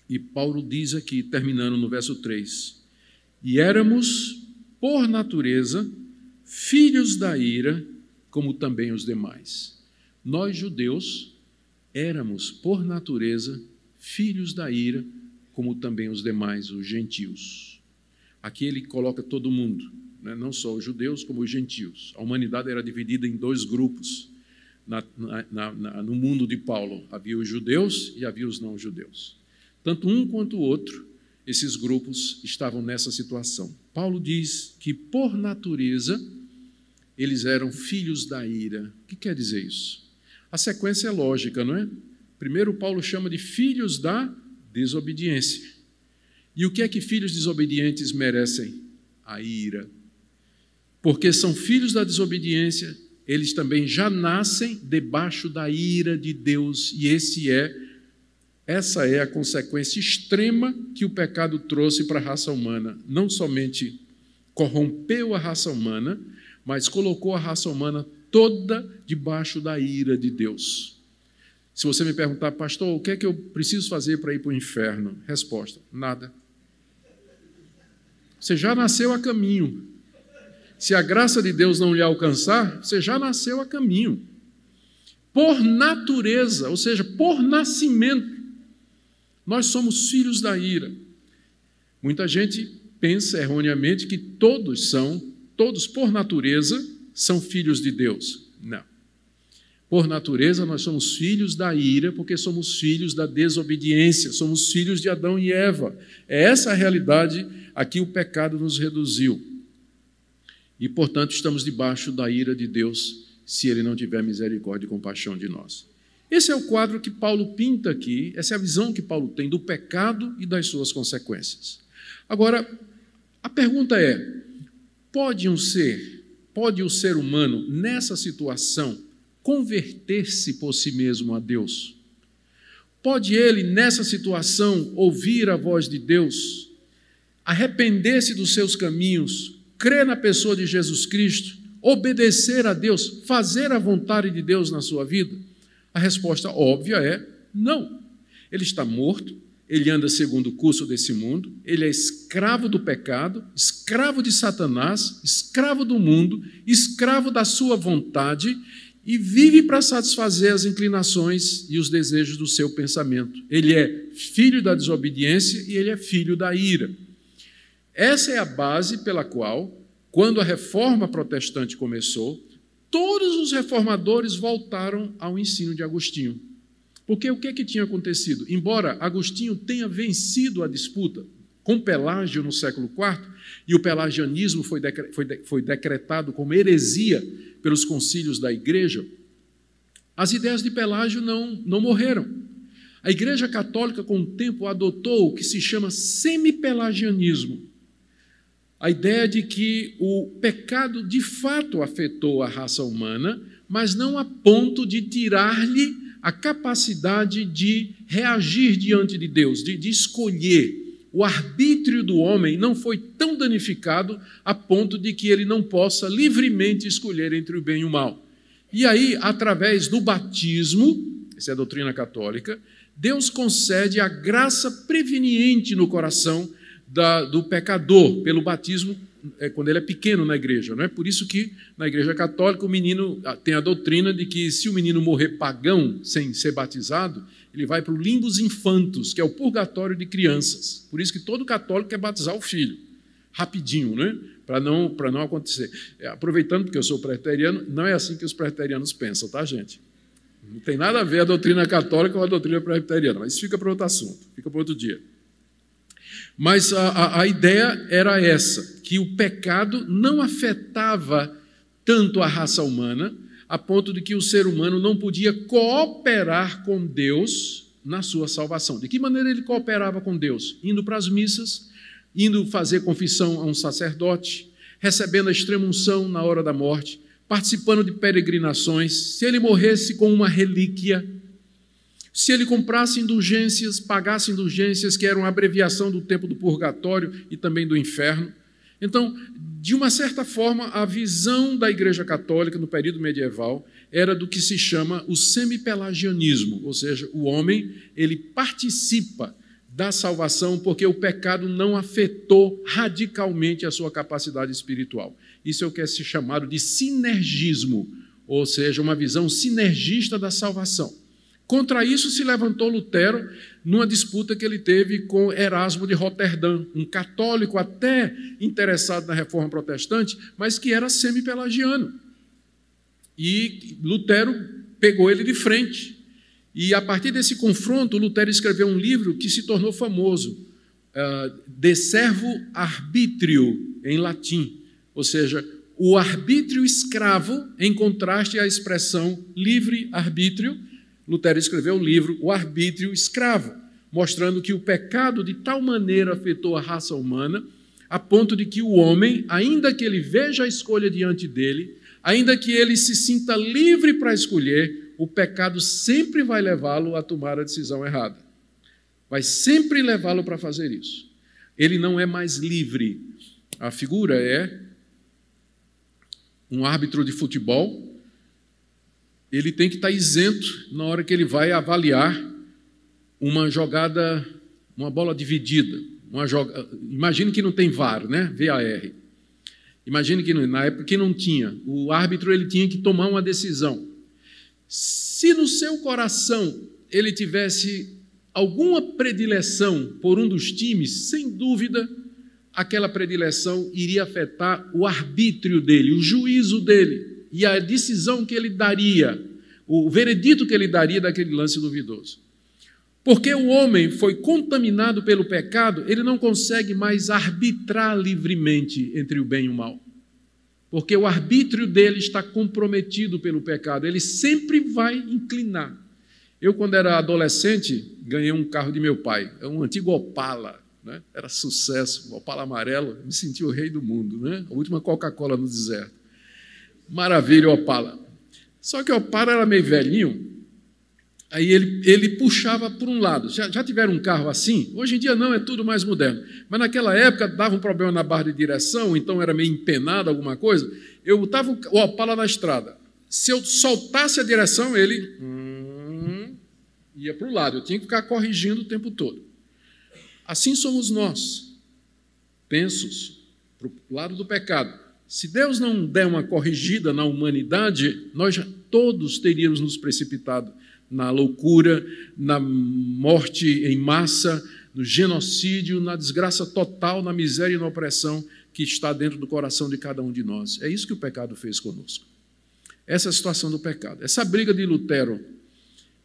E Paulo diz aqui, terminando no verso 3, e éramos, por natureza, filhos da ira, como também os demais. Nós, judeus, éramos, por natureza, filhos da ira, como também os demais, os gentios. Aqui ele coloca todo mundo, né? Não só os judeus, como os gentios. A humanidade era dividida em dois grupos no mundo de Paulo. Havia os judeus e havia os não-judeus. Tanto um quanto o outro, esses grupos estavam nessa situação. Paulo diz que, por natureza, eles eram filhos da ira. O que quer dizer isso? A sequência é lógica, não é? Primeiro, Paulo chama de filhos da desobediência. E o que é que filhos desobedientes merecem? A ira. Porque são filhos da desobediência, eles também já nascem debaixo da ira de Deus, e essa é a consequência extrema que o pecado trouxe para a raça humana. Não somente corrompeu a raça humana, mas colocou a raça humana toda debaixo da ira de Deus. Se você me perguntar, pastor, o que é que eu preciso fazer para ir para o inferno? Resposta, nada. Você já nasceu a caminho. Se a graça de Deus não lhe alcançar, você já nasceu a caminho. Por natureza, ou seja, por nascimento, nós somos filhos da ira. Muita gente pensa erroneamente que todos por natureza, são filhos de Deus. Não. Por natureza, nós somos filhos da ira, porque somos filhos da desobediência, somos filhos de Adão e Eva. É essa a realidade a que o pecado nos reduziu. E, portanto, estamos debaixo da ira de Deus, se Ele não tiver misericórdia e compaixão de nós. Esse é o quadro que Paulo pinta aqui, essa é a visão que Paulo tem do pecado e das suas consequências. Agora, a pergunta é, pode o ser humano, nessa situação, converter-se por si mesmo a Deus? Pode ele, nessa situação, ouvir a voz de Deus, arrepender-se dos seus caminhos, crer na pessoa de Jesus Cristo, obedecer a Deus, fazer a vontade de Deus na sua vida? A resposta óbvia é não. Ele está morto, ele anda segundo o curso desse mundo, ele é escravo do pecado, escravo de Satanás, escravo do mundo, escravo da sua vontade e vive para satisfazer as inclinações e os desejos do seu pensamento. Ele é filho da desobediência e ele é filho da ira. Essa é a base pela qual, quando a reforma protestante começou, todos os reformadores voltaram ao ensino de Agostinho. Porque o que tinha acontecido? Embora Agostinho tenha vencido a disputa com Pelágio no século IV, e o pelagianismo foi decretado como heresia pelos concílios da Igreja, as ideias de Pelágio não morreram. A Igreja Católica, com o tempo, adotou o que se chama semipelagianismo. A ideia de que o pecado de fato afetou a raça humana, mas não a ponto de tirar-lhe a capacidade de reagir diante de Deus, de escolher. O arbítrio do homem não foi tão danificado a ponto de que ele não possa livremente escolher entre o bem e o mal. E aí, através do batismo, essa é a doutrina católica, Deus concede a graça preveniente no coração do pecador, pelo batismo, quando ele é pequeno na igreja. Não é por isso que, na igreja católica, o menino tem a doutrina de que, se o menino morrer pagão, sem ser batizado, ele vai para o limbus infantus, que é o purgatório de crianças. Por isso que todo católico quer batizar o filho, rapidinho, né? Para não acontecer. Aproveitando, porque eu sou presbiteriano, não é assim que os presbiterianos pensam, tá, gente? Não tem nada a ver a doutrina católica com a doutrina presbiteriana, mas isso fica para outro assunto, fica para outro dia. Mas a ideia era essa, que o pecado não afetava tanto a raça humana, a ponto de que o ser humano não podia cooperar com Deus na sua salvação. De que maneira ele cooperava com Deus? Indo para as missas, indo fazer confissão a um sacerdote, recebendo a extrema-unção na hora da morte, participando de peregrinações. Se ele morresse com uma relíquia, se ele comprasse indulgências, pagasse indulgências, que eram a abreviação do tempo do purgatório e também do inferno. Então, de uma certa forma, a visão da Igreja Católica no período medieval era do que se chama o semipelagianismo, ou seja, o homem ele participa da salvação porque o pecado não afetou radicalmente a sua capacidade espiritual. Isso é o que é chamado de sinergismo, ou seja, uma visão sinergista da salvação. Contra isso se levantou Lutero numa disputa que ele teve com Erasmo de Roterdã, um católico até interessado na reforma protestante, mas que era semipelagiano. E Lutero pegou ele de frente. E a partir desse confronto, Lutero escreveu um livro que se tornou famoso, De Servo Arbitrio, em latim, ou seja, o arbítrio escravo em contraste à expressão livre-arbítrio. Lutero escreveu o livro O Arbítrio Escravo, mostrando que o pecado de tal maneira afetou a raça humana, a ponto de que o homem, ainda que ele veja a escolha diante dele, ainda que ele se sinta livre para escolher, o pecado sempre vai levá-lo a tomar a decisão errada. Vai sempre levá-lo para fazer isso. Ele não é mais livre. A figura é um árbitro de futebol. Ele tem que estar isento na hora que ele vai avaliar uma jogada, uma bola dividida. Imagine que não tem VAR, né? VAR. Imagine que na época que não tinha. O árbitro ele tinha que tomar uma decisão. Se no seu coração ele tivesse alguma predileção por um dos times, sem dúvida, aquela predileção iria afetar o arbítrio dele, o juízo dele. E a decisão que ele daria, o veredito que ele daria daquele lance duvidoso. Porque o homem foi contaminado pelo pecado, ele não consegue mais arbitrar livremente entre o bem e o mal. Porque o arbítrio dele está comprometido pelo pecado, ele sempre vai inclinar. Eu, quando era adolescente, ganhei um carro de meu pai, um antigo Opala, né? Era sucesso, Opala amarelo, me senti o rei do mundo, né? A última Coca-Cola no deserto. Maravilha, Opala. Só que o Opala era meio velhinho, aí ele puxava por um lado. Já tiveram um carro assim? Hoje em dia não, é tudo mais moderno. Mas naquela época dava um problema na barra de direção, então era meio empenado alguma coisa. Eu botava o Opala na estrada. Se eu soltasse a direção, ele ia para o lado. Eu tinha que ficar corrigindo o tempo todo. Assim somos nós, pensos para o lado do pecado. Se Deus não der uma corrigida na humanidade, nós todos teríamos nos precipitado na loucura, na morte em massa, no genocídio, na desgraça total, na miséria e na opressão que está dentro do coração de cada um de nós. É isso que o pecado fez conosco. Essa é a situação do pecado. Essa briga de Lutero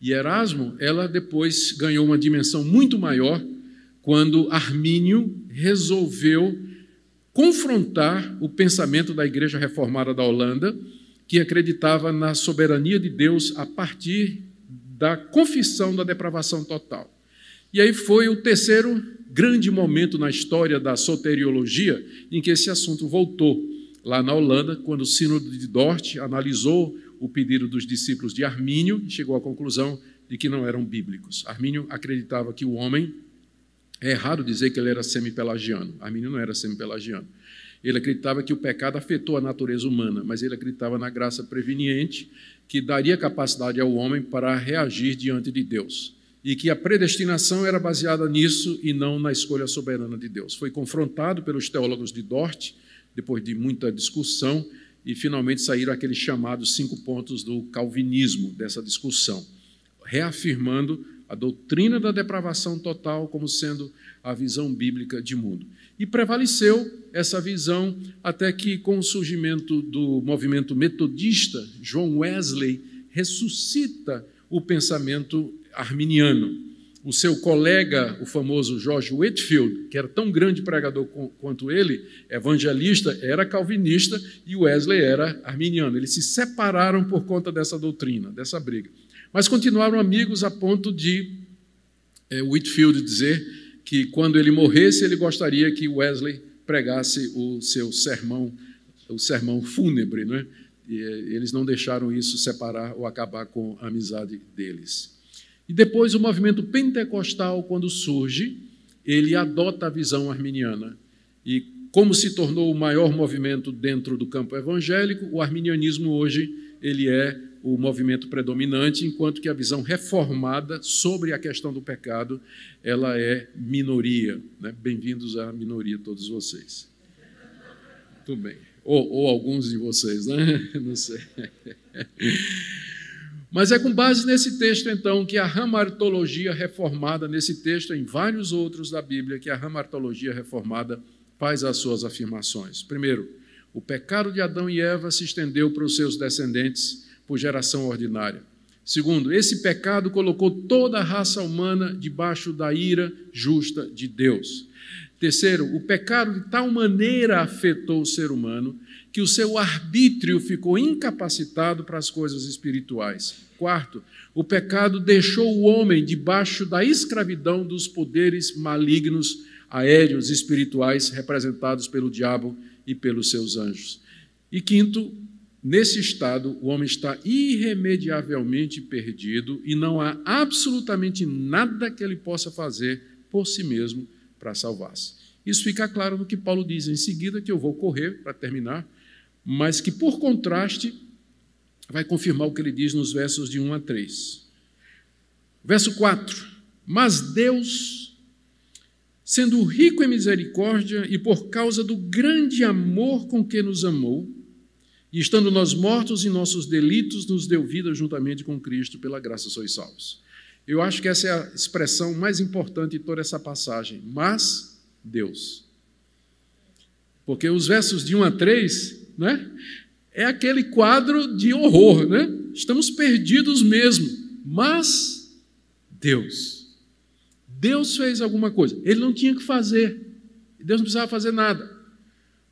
e Erasmo, ela depois ganhou uma dimensão muito maior quando Armínio resolveu confrontar o pensamento da Igreja Reformada da Holanda, que acreditava na soberania de Deus a partir da confissão da depravação total. E aí foi o terceiro grande momento na história da soteriologia em que esse assunto voltou, lá na Holanda, quando o Sínodo de Dort analisou o pedido dos discípulos de Armínio e chegou à conclusão de que não eram bíblicos. Armínio acreditava que o homem, é errado dizer que ele era semi-pelagiano, Armínio não era semi-pelagiano. Ele acreditava que o pecado afetou a natureza humana, mas ele acreditava na graça preveniente que daria capacidade ao homem para reagir diante de Deus e que a predestinação era baseada nisso e não na escolha soberana de Deus. Foi confrontado pelos teólogos de Dort, depois de muita discussão, e finalmente saíram aqueles chamados 5 pontos do calvinismo dessa discussão, reafirmando a doutrina da depravação total como sendo a visão bíblica de mundo. E prevaleceu essa visão até que, com o surgimento do movimento metodista, John Wesley ressuscita o pensamento arminiano. O seu colega, o famoso George Whitefield, que era tão grande pregador quanto ele, evangelista, era calvinista e Wesley era arminiano. Eles se separaram por conta dessa doutrina, dessa briga. Mas continuaram amigos a ponto de Whitefield dizer que, quando ele morresse, ele gostaria que Wesley pregasse o seu sermão, o sermão fúnebre, né? E eles não deixaram isso separar ou acabar com a amizade deles. E depois o movimento pentecostal, quando surge, ele adota a visão arminiana. E como se tornou o maior movimento dentro do campo evangélico, o arminianismo hoje ele é o movimento predominante, enquanto que a visão reformada sobre a questão do pecado, ela é minoria. Né? Bem-vindos à minoria, todos vocês. Tudo bem. Ou alguns de vocês, né? Não sei. Mas é com base nesse texto, então, que a hamartologia reformada, nesse texto, em vários outros da Bíblia, que a hamartologia reformada faz as suas afirmações. Primeiro, o pecado de Adão e Eva se estendeu para os seus descendentes por geração ordinária. Segundo, esse pecado colocou toda a raça humana debaixo da ira justa de Deus. Terceiro, o pecado de tal maneira afetou o ser humano que o seu arbítrio ficou incapacitado para as coisas espirituais. Quarto, o pecado deixou o homem debaixo da escravidão dos poderes malignos, aéreos, espirituais, representados pelo diabo e pelos seus anjos. E quinto, nesse estado, o homem está irremediavelmente perdido e não há absolutamente nada que ele possa fazer por si mesmo para salvar-se. Isso fica claro no que Paulo diz em seguida, que eu vou correr para terminar, mas que, por contraste, vai confirmar o que ele diz nos versos de 1 a 3. Verso 4. Mas Deus, sendo rico em misericórdia e por causa do grande amor com que nos amou, e estando nós mortos em nossos delitos, nos deu vida juntamente com Cristo, pela graça sois salvos. Eu acho que essa é a expressão mais importante de toda essa passagem. Mas Deus. Porque os versos de 1 a 3, né, é aquele quadro de horror, né? Estamos perdidos mesmo. Mas Deus. Deus fez alguma coisa. Ele não tinha que fazer. Deus não precisava fazer nada.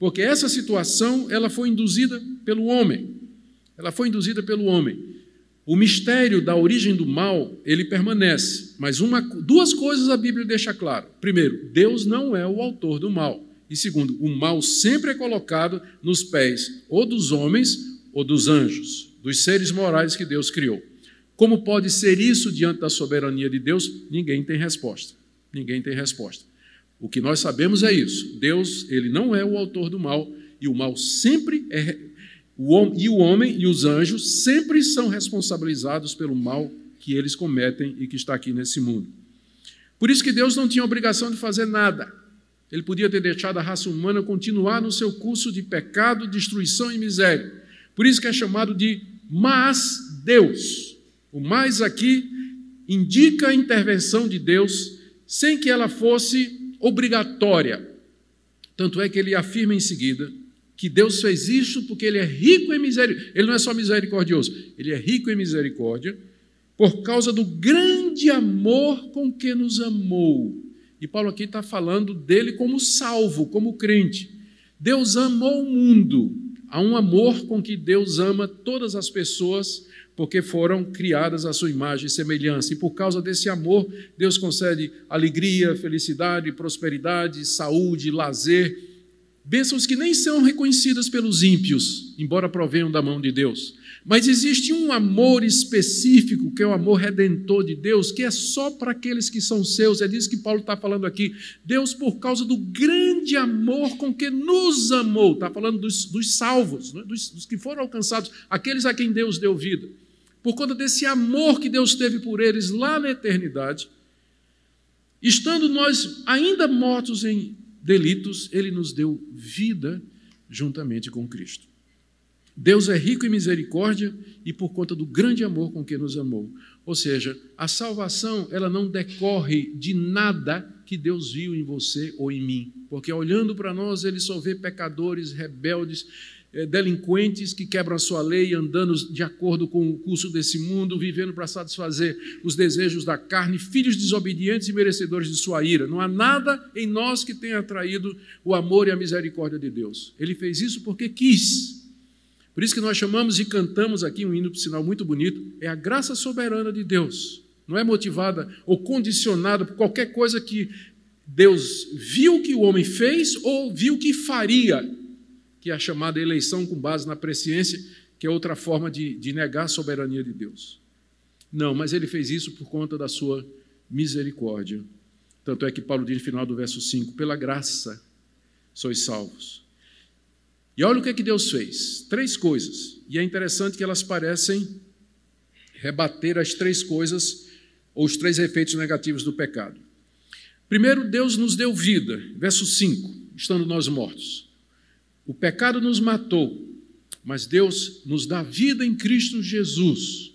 Porque essa situação, ela foi induzida pelo homem. Ela foi induzida pelo homem. O mistério da origem do mal, ele permanece. Mas duas coisas a Bíblia deixa claro. Primeiro, Deus não é o autor do mal. E segundo, o mal sempre é colocado nos pés ou dos homens ou dos anjos, dos seres morais que Deus criou. Como pode ser isso diante da soberania de Deus? Ninguém tem resposta. Ninguém tem resposta. O que nós sabemos é isso. Deus, ele não é o autor do mal, e o mal sempre é... E o homem e os anjos sempre são responsabilizados pelo mal que eles cometem e que está aqui nesse mundo. Por isso que Deus não tinha obrigação de fazer nada. Ele podia ter deixado a raça humana continuar no seu curso de pecado, destruição e miséria. Por isso que é chamado de mas Deus. O mais aqui indica a intervenção de Deus sem que ela fosse obrigatória. Tanto é que ele afirma em seguida que Deus fez isso porque ele é rico em misericórdia. Ele não é só misericordioso, ele é rico em misericórdia por causa do grande amor com que nos amou. E Paulo aqui está falando dele como salvo, como crente. Deus amou o mundo. Há um amor com que Deus ama todas as pessoas, porque foram criadas à sua imagem e semelhança. E por causa desse amor, Deus concede alegria, felicidade, prosperidade, saúde, lazer, bênçãos que nem são reconhecidas pelos ímpios, embora provenham da mão de Deus. Mas existe um amor específico, que é o amor redentor de Deus, que é só para aqueles que são seus. É disso que Paulo está falando aqui. Deus, por causa do grande amor com que nos amou, está falando dos salvos, né? dos que foram alcançados, aqueles a quem Deus deu vida. Por conta desse amor que Deus teve por eles lá na eternidade, estando nós ainda mortos em delitos, Ele nos deu vida juntamente com Cristo. Deus é rico em misericórdia e por conta do grande amor com que nos amou. Ou seja, a salvação, ela não decorre de nada que Deus viu em você ou em mim, porque olhando para nós, Ele só vê pecadores, rebeldes, delinquentes que quebram a sua lei, andando de acordo com o curso desse mundo, vivendo para satisfazer os desejos da carne, filhos desobedientes e merecedores de sua ira. Não há nada em nós que tenha atraído o amor e a misericórdia de Deus. Ele fez isso porque quis. Por isso que nós chamamos e cantamos aqui um hino, por sinal muito bonito, é a graça soberana de Deus. Não é motivada ou condicionada por qualquer coisa que Deus viu que o homem fez ou viu que faria, que é a chamada eleição com base na presciência, que é outra forma de negar a soberania de Deus. Não, mas ele fez isso por conta da sua misericórdia. Tanto é que Paulo diz no final do verso 5, pela graça sois salvos. E olha o que Deus fez. 3 coisas. E é interessante que elas parecem rebater as 3 coisas, ou os 3 efeitos negativos do pecado. Primeiro, Deus nos deu vida. Verso 5, estando nós mortos. O pecado nos matou, mas Deus nos dá vida em Cristo Jesus.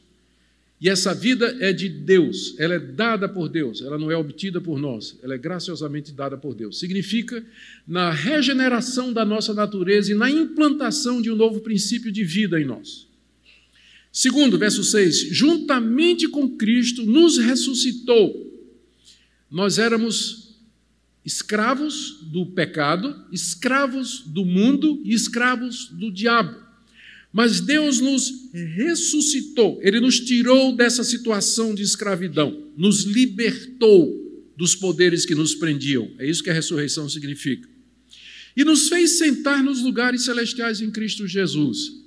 E essa vida é de Deus, ela é dada por Deus, ela não é obtida por nós, ela é graciosamente dada por Deus. Significa na regeneração da nossa natureza e na implantação de um novo princípio de vida em nós. Segundo, verso 6, juntamente com Cristo nos ressuscitou. Nós éramos escravos do pecado, escravos do mundo e escravos do diabo. Mas Deus nos ressuscitou, Ele nos tirou dessa situação de escravidão, nos libertou dos poderes que nos prendiam. É isso que a ressurreição significa. E nos fez sentar nos lugares celestiais em Cristo Jesus.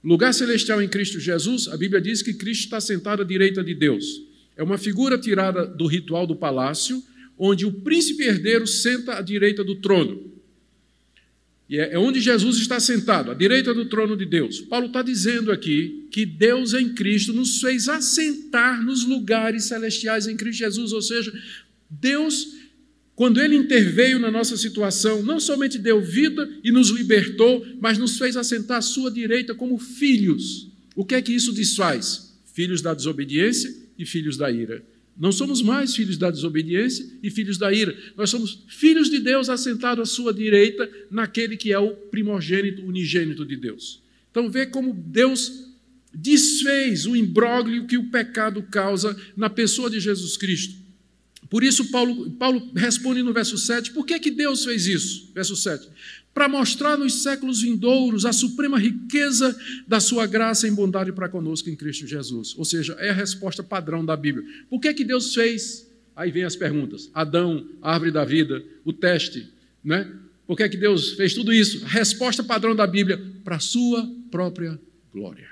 Lugar celestial em Cristo Jesus, a Bíblia diz que Cristo está sentado à direita de Deus. É uma figura tirada do ritual do palácio, onde o príncipe herdeiro senta à direita do trono. E é onde Jesus está sentado, à direita do trono de Deus. Paulo está dizendo aqui que Deus em Cristo nos fez assentar nos lugares celestiais em Cristo Jesus. Ou seja, Deus, quando Ele interveio na nossa situação, não somente deu vida e nos libertou, mas nos fez assentar à sua direita como filhos. O que é que isso desfaz? Filhos da desobediência e filhos da ira. Não somos mais filhos da desobediência e filhos da ira. Nós somos filhos de Deus assentados à sua direita naquele que é o primogênito, unigênito de Deus. Então vê como Deus desfez o imbróglio que o pecado causa na pessoa de Jesus Cristo. Por isso Paulo responde no verso 7, por que Deus fez isso? Verso 7, para mostrar nos séculos vindouros a suprema riqueza da sua graça em bondade para conosco em Cristo Jesus. Ou seja, é a resposta padrão da Bíblia. Por que Deus fez? Aí vem as perguntas. Adão, a árvore da vida, o teste, né? Por que Deus fez tudo isso? A resposta padrão da Bíblia, para a sua própria glória.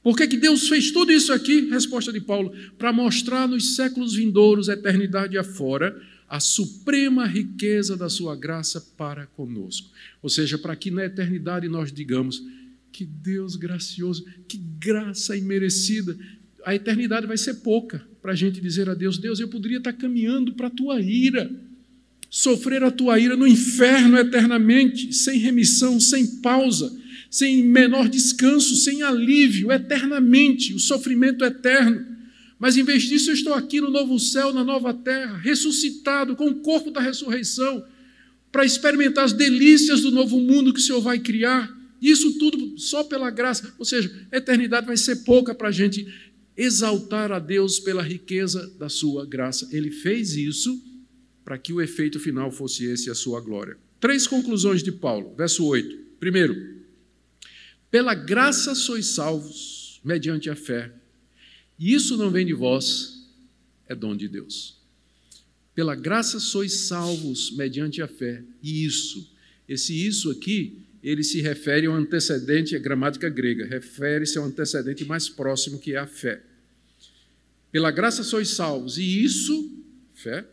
Por que Deus fez tudo isso aqui? Resposta de Paulo, para mostrar nos séculos vindouros, eternidade afora, a suprema riqueza da sua graça para conosco. Ou seja, para que na eternidade nós digamos, que Deus gracioso, que graça imerecida. A eternidade vai ser pouca para a gente dizer a Deus, Deus, eu poderia estar caminhando para a tua ira, sofrer a tua ira no inferno eternamente, sem remissão, sem pausa, sem menor descanso, sem alívio, eternamente, o sofrimento eterno. Mas em vez disso eu estou aqui no novo céu, na nova terra, ressuscitado com o corpo da ressurreição, para experimentar as delícias do novo mundo que o Senhor vai criar. Isso tudo só pela graça. Ou seja, a eternidade vai ser pouca para a gente exaltar a Deus pela riqueza da sua graça. Ele fez isso para que o efeito final fosse esse, a sua glória. 3 conclusões de Paulo, verso 8. Primeiro, pela graça sois salvos, mediante a fé. E isso não vem de vós, é dom de Deus. Pela graça sois salvos, mediante a fé. E isso aqui, ele se refere ao antecedente, é gramática grega, refere-se ao antecedente mais próximo, que é a fé. Pela graça sois salvos, e isso, fé,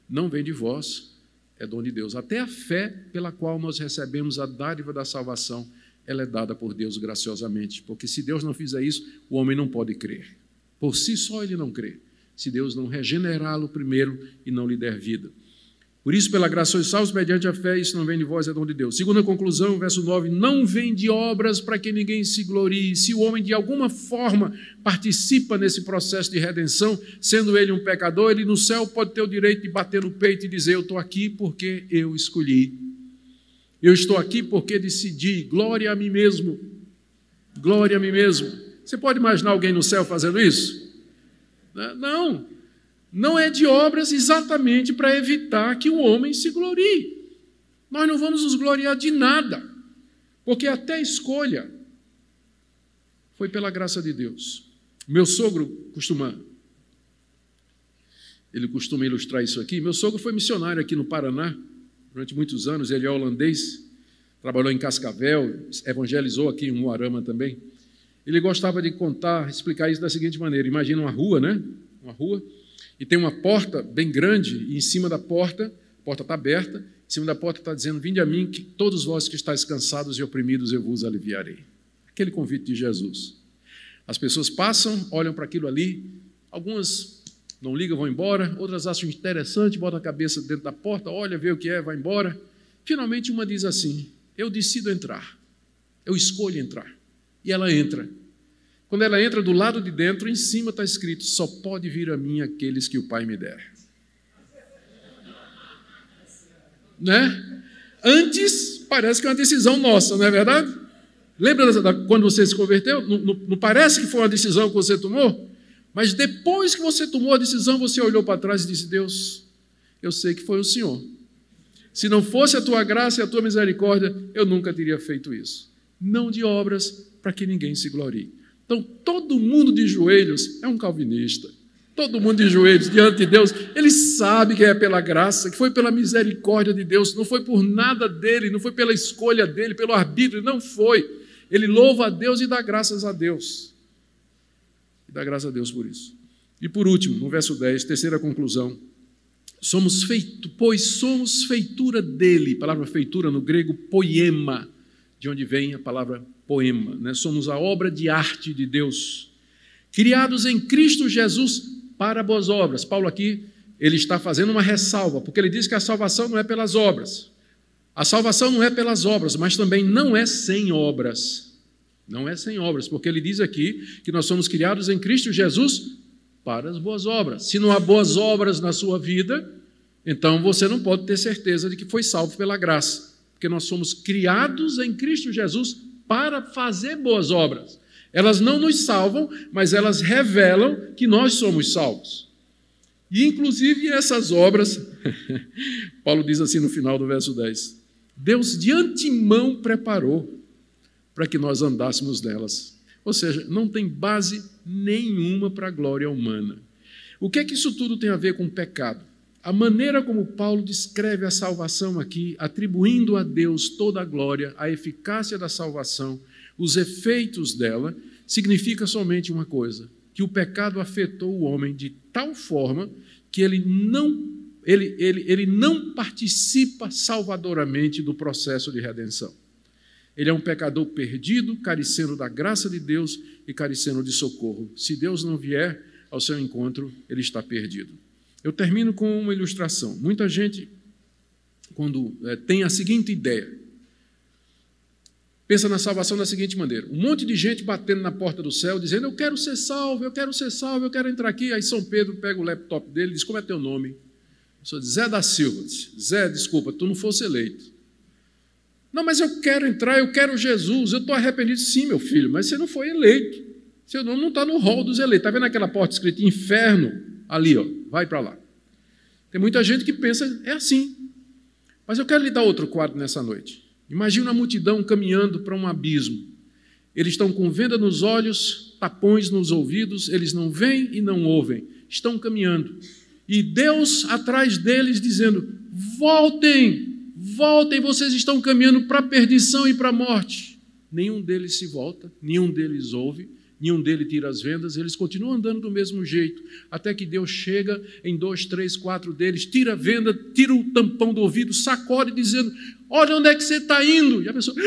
não vem de vós, é dom de Deus. Até a fé pela qual nós recebemos a dádiva da salvação, ela é dada por Deus graciosamente, porque se Deus não fizer isso, o homem não pode crer. Por si só ele não crê, se Deus não regenerá-lo primeiro e não lhe der vida. Por isso, pela graça sois salvos, mediante a fé, isso não vem de vós, é dom de Deus. Segunda conclusão, verso 9, não vem de obras para que ninguém se glorie. Se o homem de alguma forma participa nesse processo de redenção, sendo ele um pecador, ele no céu pode ter o direito de bater no peito e dizer, eu estou aqui porque eu escolhi. Eu estou aqui porque decidi, glória a mim mesmo. Glória a mim mesmo. Você pode imaginar alguém no céu fazendo isso? Não. Não é de obras exatamente para evitar que o homem se glorie. Nós não vamos nos gloriar de nada, porque até a escolha foi pela graça de Deus. Meu sogro costuma ilustrar isso aqui. Meu sogro foi missionário aqui no Paraná, durante muitos anos, ele é holandês, trabalhou em Cascavel, evangelizou aqui em Umuarama também. Ele gostava de explicar isso da seguinte maneira, imagina uma rua, né? Uma rua, e tem uma porta bem grande, e em cima da porta, a porta está aberta, em cima da porta está dizendo, vinde a mim, que todos vós que estáis cansados e oprimidos, eu vos aliviarei. Aquele convite de Jesus. As pessoas passam, olham para aquilo ali, algumas não ligam, vão embora, outras acham interessante, botam a cabeça dentro da porta, olha, vê o que é, vai embora. Finalmente uma diz assim, eu decido entrar, eu escolho entrar. E ela entra. Quando ela entra do lado de dentro, em cima está escrito, só pode vir a mim aqueles que o Pai me der. Né? Antes, parece que é uma decisão nossa, não é verdade? Lembra quando você se converteu? Não parece que foi uma decisão que você tomou? Mas depois que você tomou a decisão, você olhou para trás e disse, Deus, eu sei que foi o Senhor. Se não fosse a tua graça e a tua misericórdia, eu nunca teria feito isso. Não de obras, para que ninguém se glorie. Então, todo mundo de joelhos é um calvinista. Todo mundo de joelhos diante de Deus, ele sabe que é pela graça, que foi pela misericórdia de Deus, não foi por nada dele, não foi pela escolha dele, pelo arbítrio, não foi. Ele louva a Deus e dá graças a Deus. E dá graças a Deus por isso. E por último, no verso 10, terceira conclusão, pois somos feitura dele, palavra feitura no grego, poema, de onde vem a palavra poema, né? Somos a obra de arte de Deus, criados em Cristo Jesus para boas obras. Paulo aqui, ele está fazendo uma ressalva, porque ele diz que a salvação não é pelas obras. A salvação não é pelas obras, mas também não é sem obras. Não é sem obras, porque ele diz aqui que nós somos criados em Cristo Jesus para as boas obras. Se não há boas obras na sua vida, então você não pode ter certeza de que foi salvo pela graça, porque nós somos criados em Cristo Jesus para fazer boas obras. Elas não nos salvam, mas elas revelam que nós somos salvos. E, inclusive, essas obras, Paulo diz assim no final do verso 10, Deus de antemão preparou para que nós andássemos nelas. Ou seja, não tem base nenhuma para a glória humana. O que é que isso tudo tem a ver com o pecado? A maneira como Paulo descreve a salvação aqui, atribuindo a Deus toda a glória, a eficácia da salvação, os efeitos dela, significa somente uma coisa, que o pecado afetou o homem de tal forma que ele não participa salvadoramente do processo de redenção. Ele é um pecador perdido, carecendo da graça de Deus e carecendo de socorro. Se Deus não vier ao seu encontro, ele está perdido. Eu termino com uma ilustração. Muita gente, quando tem a seguinte ideia, pensa na salvação da seguinte maneira: um monte de gente batendo na porta do céu, dizendo, eu quero ser salvo, eu quero ser salvo, eu quero entrar aqui. Aí São Pedro pega o laptop dele e diz, como é teu nome? Eu sou Zé da Silva. Zé, desculpa, tu não fosse eleito. Não, mas eu quero entrar, eu quero Jesus, eu estou arrependido. Sim, meu filho, mas você não foi eleito. Seu nome não está no rol dos eleitos. Está vendo aquela porta escrita inferno? Ali, ó, vai para lá. Tem muita gente que pensa, é assim. Mas eu quero lhe dar outro quadro nessa noite. Imagina uma multidão caminhando para um abismo. Eles estão com venda nos olhos, tapões nos ouvidos, eles não veem e não ouvem. Estão caminhando. E Deus atrás deles dizendo, voltem, voltem, vocês estão caminhando para a perdição e para a morte. Nenhum deles se volta, nenhum deles ouve, nenhum deles tira as vendas, eles continuam andando do mesmo jeito, até que Deus chega em 2, 3, 4 deles, tira a venda, tira o tampão do ouvido, sacode dizendo, olha onde é que você está indo. E a pessoa,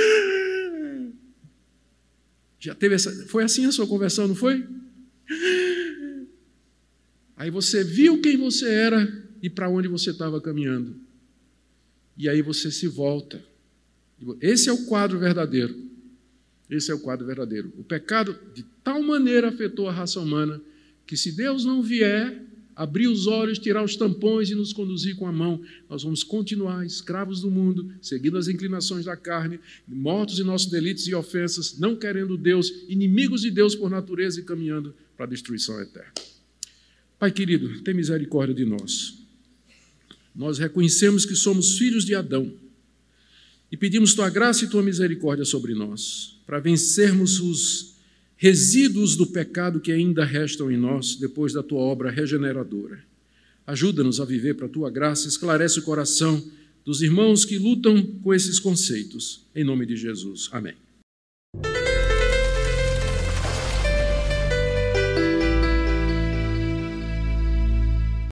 já teve foi assim a sua conversão, não foi? Aí você viu quem você era e para onde você estava caminhando. E aí você se volta. Esse é o quadro verdadeiro. Esse é o quadro verdadeiro. O pecado de tal maneira afetou a raça humana que se Deus não vier, abrir os olhos, tirar os tampões e nos conduzir com a mão, nós vamos continuar escravos do mundo, seguindo as inclinações da carne, mortos em nossos delitos e ofensas, não querendo Deus, inimigos de Deus por natureza e caminhando para a destruição eterna. Pai querido, tem misericórdia de nós. Nós reconhecemos que somos filhos de Adão e pedimos Tua graça e Tua misericórdia sobre nós, para vencermos os resíduos do pecado que ainda restam em nós depois da Tua obra regeneradora. Ajuda-nos a viver para a Tua graça, esclarece o coração dos irmãos que lutam com esses conceitos. Em nome de Jesus. Amém.